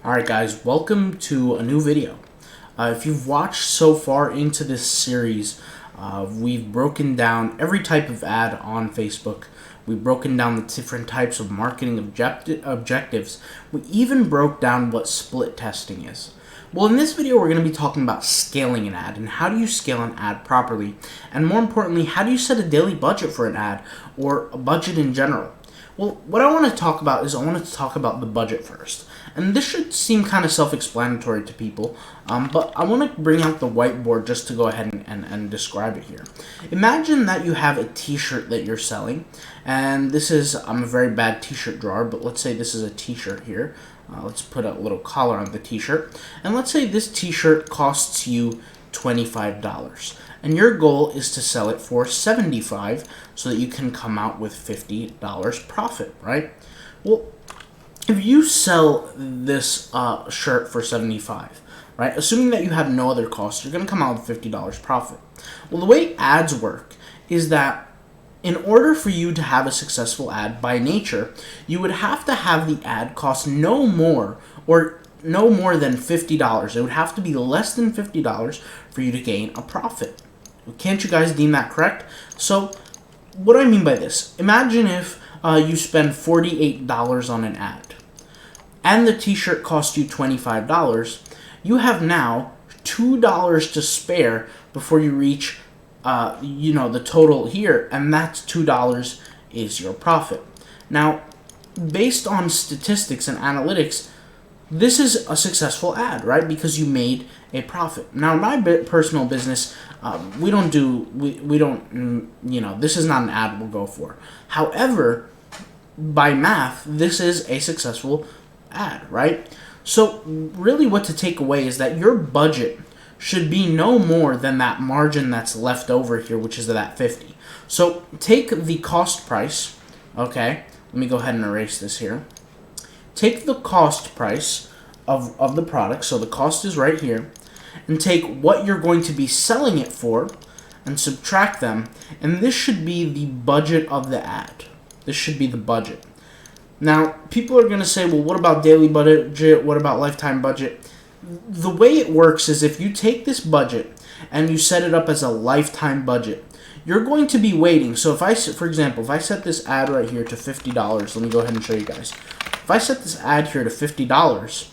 Alright guys, welcome to a new video. If you've watched so far into this series, we've broken down every type of ad on Facebook. We've broken down the different types of marketing objectives. We even broke down what split testing is. Well, in this video, we're going to be talking about scaling an ad and how do you scale an ad properly. And more importantly, how do you set a daily budget for an ad or a budget in general? Well, what I want to talk about is I want to talk about the budget first. And this should seem kind of self-explanatory to people, but I want to bring out the whiteboard just to go ahead and describe it here. Imagine that you have a t-shirt that you're selling, and this is, I'm a very bad t-shirt drawer, but let's say this is a t-shirt here. Let's put a little collar on the t-shirt, and let's say this t-shirt costs you $25. And your goal is to sell it for $75 so that you can come out with $50 profit, right? Well, if you sell this shirt for $75, right, assuming that you have no other costs, you're going to come out with $50 profit. Well, the way ads work is that in order for you to have a successful ad by nature, you would have to have the ad cost no more than $50. It would have to be less than $50 for you to gain a profit. Can't you guys deem that correct? So what do I mean by this? Imagine if you spend $48 on an ad and the t-shirt costs you $25. You have now $2 to spare before you reach the total here, and that's $2 is your profit. Now, based on statistics and analytics, this is a successful ad, right? Because you made a profit. Now, in my personal business, we don't, this is not an ad we'll go for. However, by math, this is a successful ad, right? So really what to take away is that your budget should be no more than that margin that's left over here, which is that 50. So take the cost price, okay? Let me go ahead and erase this here. Take the cost price of the product, so the cost is right here, and take what you're going to be selling it for and subtract them, and this should be the budget of the ad. This should be the budget. Now, people are going to say, well, what about daily budget? What about lifetime budget? The way it works is if you take this budget and you set it up as a lifetime budget, you're going to be waiting. So for example, if I set this ad right here to $50, let me go ahead and show you guys. If I set this ad here to $50,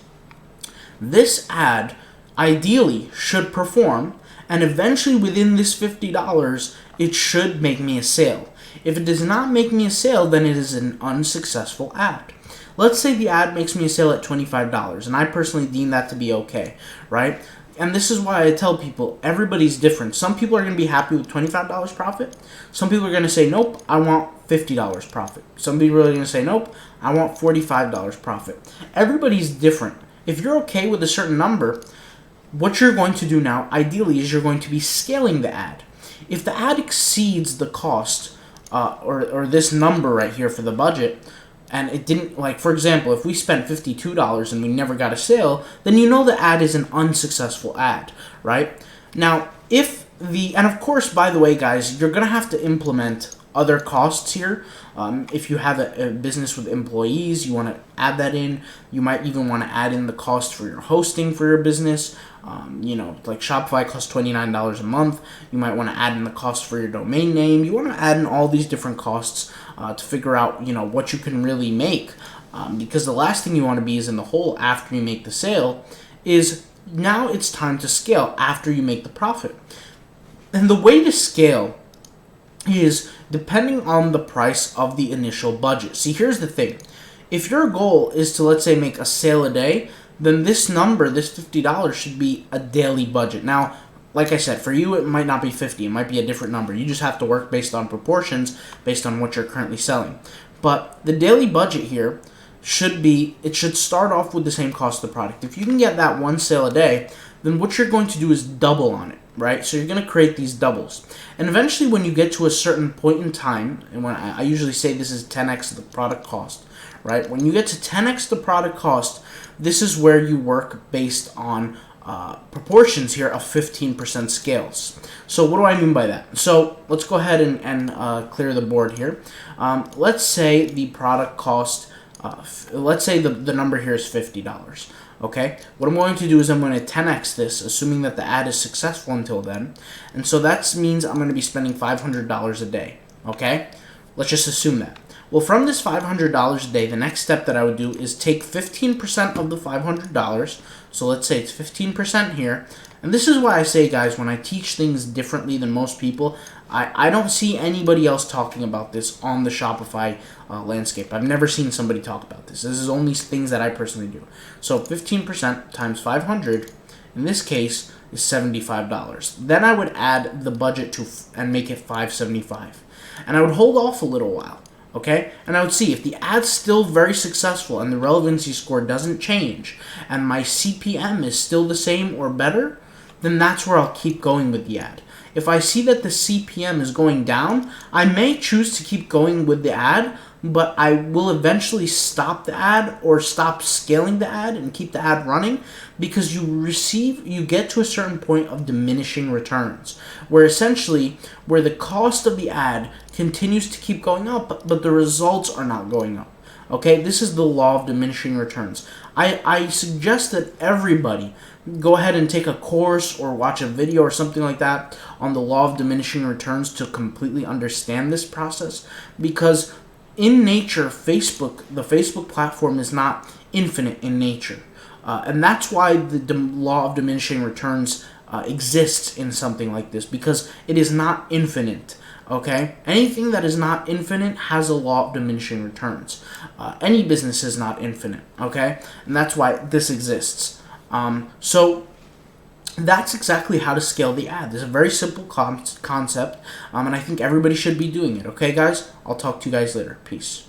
this ad ideally should perform, and eventually within this $50, it should make me a sale. If it does not make me a sale, then it is an unsuccessful ad. Let's say the ad makes me a sale at $25, and I personally deem that to be okay, right? And this is why I tell people, everybody's different. Some people are going to be happy with $25 profit. Some people are going to say, nope, I want $50 profit. Some people are going to say, nope, I want $45 profit. Everybody's different. If you're okay with a certain number, what you're going to do now, ideally, is you're going to be scaling the ad. If the ad exceeds the cost, or this number right here for the budget, and it didn't, like, for example, if we spent $52 and we never got a sale, then you know the ad is an unsuccessful ad, right? Now, and of course, by the way, guys, you're going to have to implement other costs here. If you have a business with employees, you want to add that in. You might even want to add in the cost for your hosting for your business. Like Shopify costs $29 a month. You might want to add in the cost for your domain name. You want to add in all these different costs to figure out, what you can really make. Because the last thing you want to be is in the hole after you make the sale. Is now it's time to scale after you make the profit. And the way to scale is depending on the price of the initial budget. See, here's the thing. If your goal is to, let's say, make a sale a day, then this number, this $50, should be a daily budget. Now, like I said, for you, it might not be 50. It might be a different number. You just have to work based on proportions, based on what you're currently selling. But the daily budget here should start off with the same cost of the product. If you can get that one sale a day, then what you're going to do is double on it, right? So you're going to create these doubles. And eventually when you get to a certain point in time, and when I usually say this is 10x the product cost, right? When you get to 10x the product cost, this is where you work based on proportions here of 15% scales. So what do I mean by that? So let's go ahead and clear the board here. Let's say the product cost let's say the number here is $50. Okay, what I'm going to do is I'm going to 10x this, assuming that the ad is successful until then, and so that means I'm going to be spending $500 a day. Okay, let's just assume that. Well, from this $500 a day, the next step that I would do is take 15% of the $500. So let's say it's 15% here. And this is why I say, guys, when I teach things differently than most people, I don't see anybody else talking about this on the Shopify landscape. I've never seen somebody talk about this. This is only things that I personally do. So 15% times 500, in this case, is $75. Then I would add the budget and make it $575. And I would hold off a little while. Okay, and I would see if the ad's still very successful and the relevancy score doesn't change and my CPM is still the same or better, then that's where I'll keep going with the ad. If I see that the CPM is going down, I may choose to keep going with the ad, but I will eventually stop the ad or stop scaling the ad and keep the ad running, because you get to a certain point of diminishing returns, where essentially where the cost of the ad continues to keep going up, but the results are not going up. Okay, this is the law of diminishing returns. I suggest that everybody go ahead and take a course or watch a video or something like that on the law of diminishing returns to completely understand this process, because in nature, the Facebook platform is not infinite in nature. And that's why the law of diminishing returns exists in something like this, because it is not infinite. Okay? Anything that is not infinite has a law of diminishing returns. Any business is not infinite. Okay? And that's why this exists. So that's exactly how to scale the ad. This is a very simple concept, and I think everybody should be doing it. Okay, guys? I'll talk to you guys later. Peace.